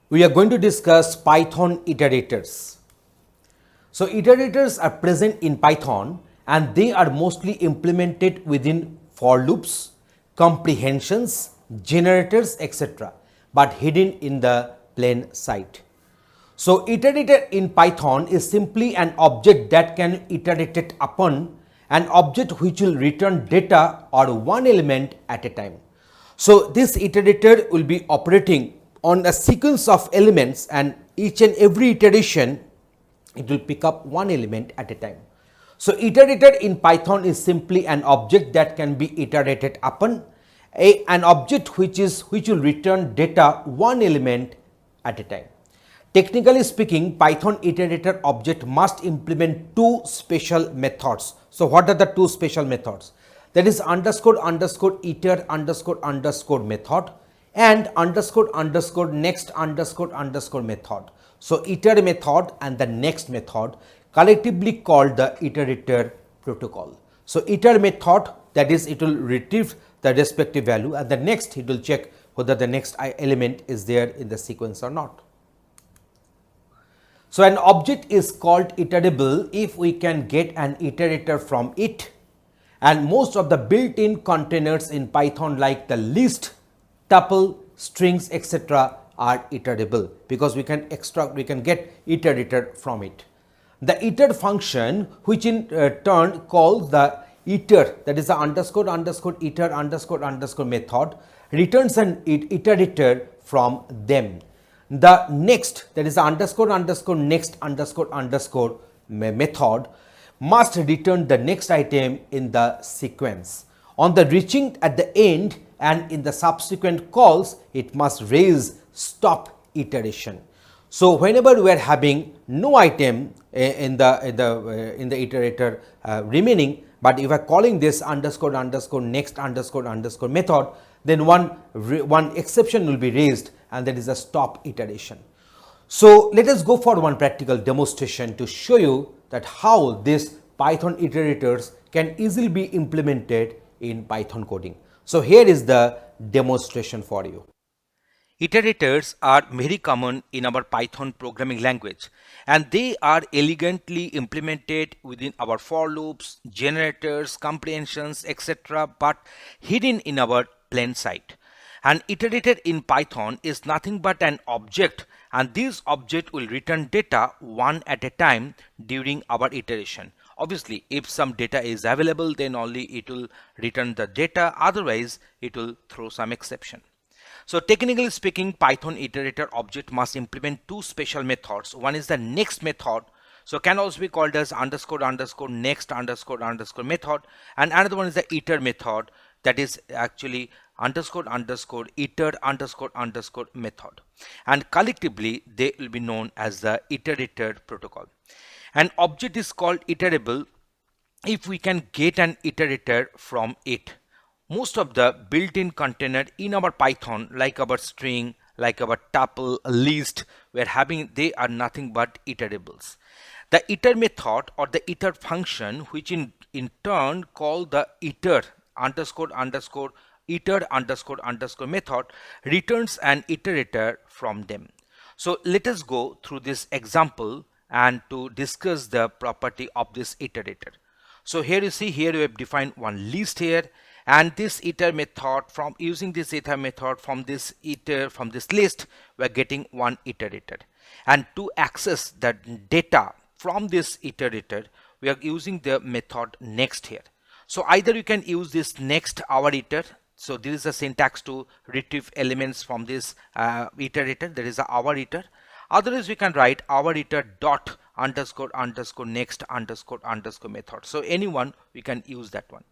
We are going to discuss Python iterators. So iterators are present in Python and they are mostly implemented within for loops, comprehensions, generators, etc. but hidden in the plain sight. So iterator in Python is simply an object that can iterate upon an object which will return data or one element at a time. So this iterator will be operating on a sequence of elements, and each and every iteration it will pick up one element at a time. So iterator in Python is simply an object that can be iterated upon, an object which will return data one element at a time. Technically speaking, Python iterator object must implement two special methods. So what are the two special methods? That is underscore underscore iter underscore underscore method and underscore underscore next underscore underscore method. So iter method and the next method collectively called the iterator protocol. So iter method, that is, it will retrieve the respective value, and the next it will check whether the next element is there in the sequence or not. So an object is called iterable if we can get an iterator from it, and most of the built-in containers in Python like the list, tuple, strings, etc. are iterable because we can get iterator from it. The iter function, which in turn calls the iter, that is the underscore underscore iter underscore underscore method, returns an iterator from them. The next, that is the underscore underscore next underscore underscore method, must return the next item in the sequence. On the reaching at the end and in the subsequent calls, it must raise stop iteration. So whenever we are having no item in the iterator remaining, but if I are calling this underscore underscore next underscore underscore method, then one exception will be raised, and that is a stop iteration. So let us go for one practical demonstration to show you that how this Python iterators can easily be implemented in Python coding. So here is the demonstration for you. Iterators are very common in our Python programming language, and they are elegantly implemented within our for loops, generators, comprehensions, etc. but hidden in our plain sight. An iterator in Python is nothing but an object, and this object will return data one at a time during our iteration. Obviously, if some data is available, then only it will return the data, otherwise it will throw some exception. So technically speaking, Python iterator object must implement two special methods. One is the next method, so can also be called as underscore underscore next underscore underscore method, and another one is the iter method, that is actually underscore underscore iter underscore underscore method, and collectively they will be known as the iterator protocol. An object is called iterable if we can get an iterator from it. Most of the built-in container in our Python, like our string, like our tuple, list, they are nothing but iterables. The iter method or the iter function, which in turn call the iter underscore underscore iter underscore underscore method, returns an iterator from them. So let us go through this example and to discuss the property of this iterator. So here you see, here we have defined one list here, and this iter method, from using this iter method from this list, we are getting one iterator, and to access the data from this iterator we are using the method next here. So either you can use this next our iter, so this is the syntax to retrieve elements from this iterator, that is our iter. Otherwise we can write our iter dot underscore underscore next underscore underscore method. So anyone we can use that one.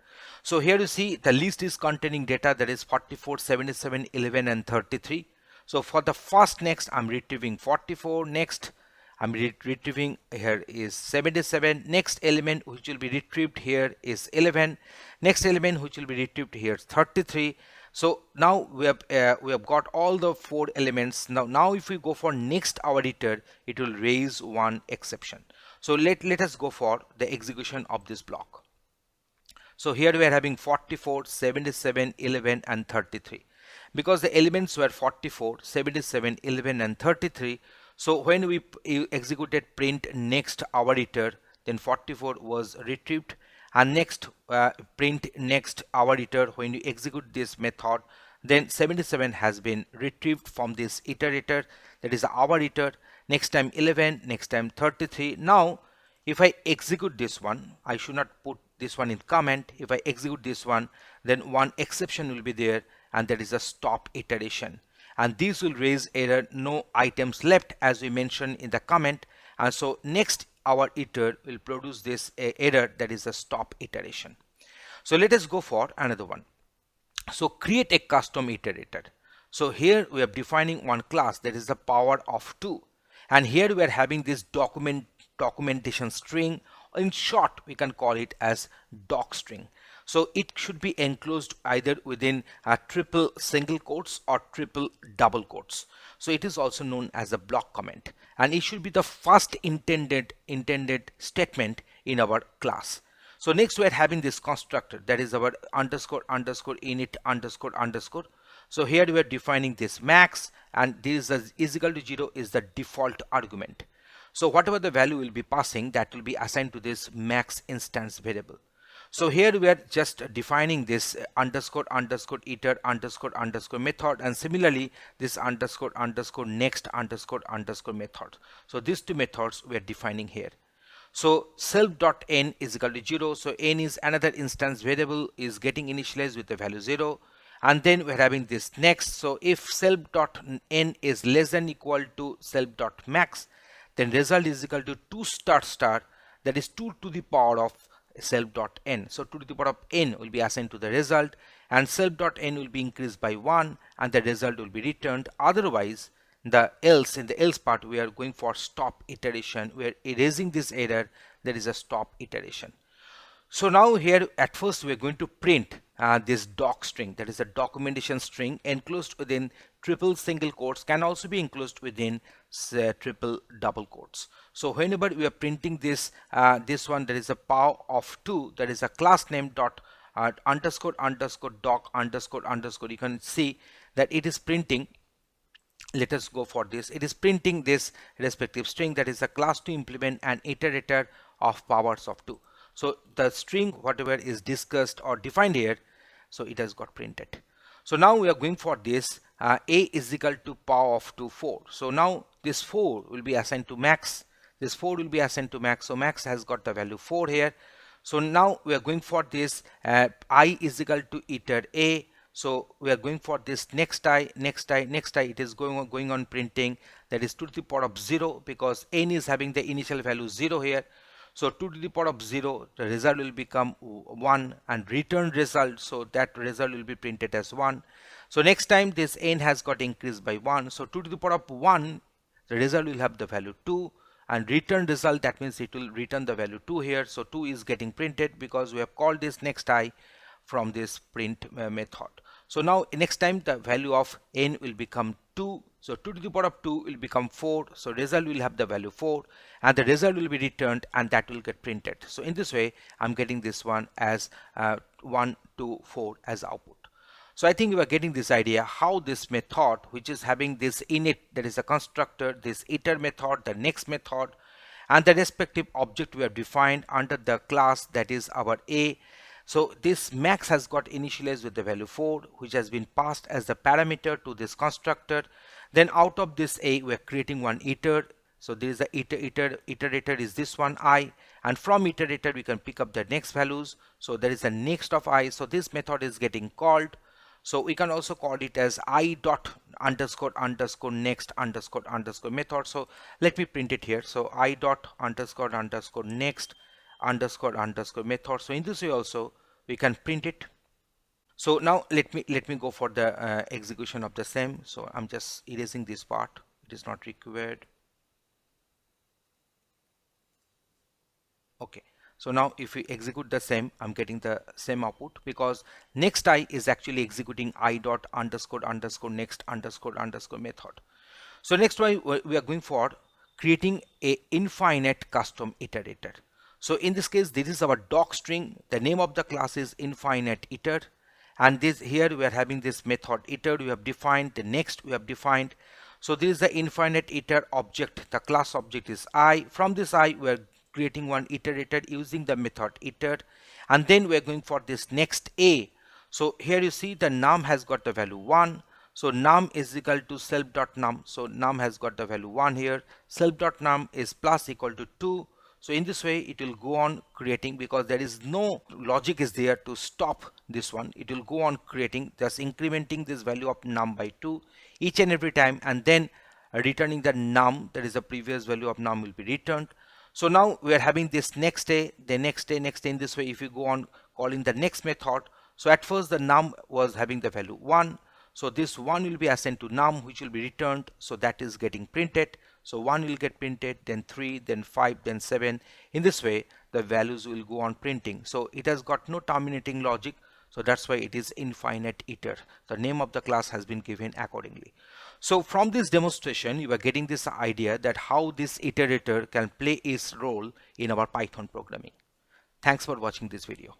So here you see the list is containing data, that is 44, 77, 11 and 33. So for the first next I'm retrieving 44, next I'm retrieving here is 77, next element which will be retrieved here is 11, next element which will be retrieved here is 33. So now we have got all the four elements. Now if we go for next our iter, it will raise one exception. So let us go for the execution of this block. So here we are having 44, 77, 11 and 33. because the elements were 44, 77, 11 and 33. So when we executed print next our iter, then 44 was retrieved, and next print next our iter, when you execute this method, then 77 has been retrieved from this iterator, that is our iter. Next time 11, next time 33. Now if I execute this one, I should not put this one in comment. If I execute this one, then one exception will be there, and that is a stop iteration, and this will raise error no items left, as we mentioned in the comment. And so next our iter will produce this error, that is a stop iteration. So let us go for another one. So create a custom iterator. So here we are defining one class, that is the power of 2, and here we are having this documentation string. In short, we can call it as doc string. So it should be enclosed either within triple single quotes or triple double quotes. So it is also known as a block comment, and it should be the first intended statement in our class. So next we are having this constructor, that is our underscore underscore init underscore underscore. So here we are defining this max, and this is equal to 0 is the default argument. So whatever the value will be passing, that will be assigned to this max instance variable. So here we are just defining this underscore underscore iter underscore underscore method, and similarly this underscore underscore next underscore underscore method. So these two methods we are defining here. So self.n is equal to 0. So n is another instance variable, is getting initialized with the value 0. And then we're having this next. So if self.n is less than equal to self.max, then result is equal to 2 star star, that is 2 to the power of self.n. So 2 to the power of n will be assigned to the result, and self.n will be increased by 1, and the result will be returned. Otherwise, in the else part, we are going for stop iteration. We are erasing this error. There is a stop iteration. So now here at first we are going to print this doc string, that is a documentation string enclosed within triple single quotes, can also be enclosed within triple double quotes. So whenever we are printing this this one, there is a power of 2, that is a class name dot underscore underscore doc underscore underscore. You can see that it is printing. Let us go for this. It is printing this respective string, that is a class to implement an iterator of powers of 2. So the string whatever is discussed or defined here, so it has got printed. So now we are going for this a is equal to power of 2 4. So now this 4 will be assigned to max. This 4 will be assigned to max. So max has got the value 4 here. So now we are going for this I is equal to iter a. So we are going for this next I, next I, next I. It is going on printing, that is 2 to the power of 0, because n is having the initial value 0 here. So 2 to the power of 0, the result will become 1, and return result, so that result will be printed as 1. So next time this n has got increased by 1. So 2 to the power of 1, the result will have the value 2, and return result, that means it will return the value 2 here. So 2 is getting printed because we have called this next I from this print method. So now next time the value of n will become 2. So 2 to the power of 2 will become 4. So result will have the value 4, and the result will be returned, and that will get printed. So in this way I'm getting this one as 1 2 4 as output. So I think you are getting this idea how this method, which is having this init, that is a constructor, this iter method, the next method, and the respective object we have defined under the class, that is our a. So this max has got initialized with the value 4, which has been passed as the parameter to this constructor. Then out of this a, we are creating one iter. So there is a iterator is this one I, and from iterator we can pick up the next values. So there is a next of I. So this method is getting called. So we can also call it as I dot underscore underscore next underscore underscore method. So let me print it here. So I dot underscore underscore next underscore underscore method. So in this way also we can print it. So now let me go for the execution of the same. So I'm just erasing this part, it is not required. Okay, so now if we execute the same, I'm getting the same output, because next I is actually executing I dot underscore underscore next underscore underscore method. So next we are going for creating a infinite custom iterator. So in this case, this is our doc string. The name of the class is infinite iter, and this here we are having this method iter we have defined, the next we have defined. So this is the infinite iter object, the class object is I. From this I we are creating one iterator using the method iter, and then we are going for this next a. So here you see the num has got the value 1. So num is equal to self.num. So num has got the value 1 here. Self.num is plus equal to 2. So in this way it will go on creating, because there is no logic is there to stop this one. It will go on creating, just incrementing this value of num by 2 each and every time, and then returning the num, that is the previous value of num will be returned. So now we are having this next day, the next day, next day. In this way, if you go on calling the next method, so at first the num was having the value 1. So this 1 will be assigned to num, which will be returned. So that is getting printed. So 1 will get printed, then 3, then 5, then 7. In this way, the values will go on printing. So it has got no terminating logic. So that's why it is infinite iter. The name of the class has been given accordingly. So from this demonstration, you are getting this idea that how this iterator can play its role in our Python programming. Thanks for watching this video.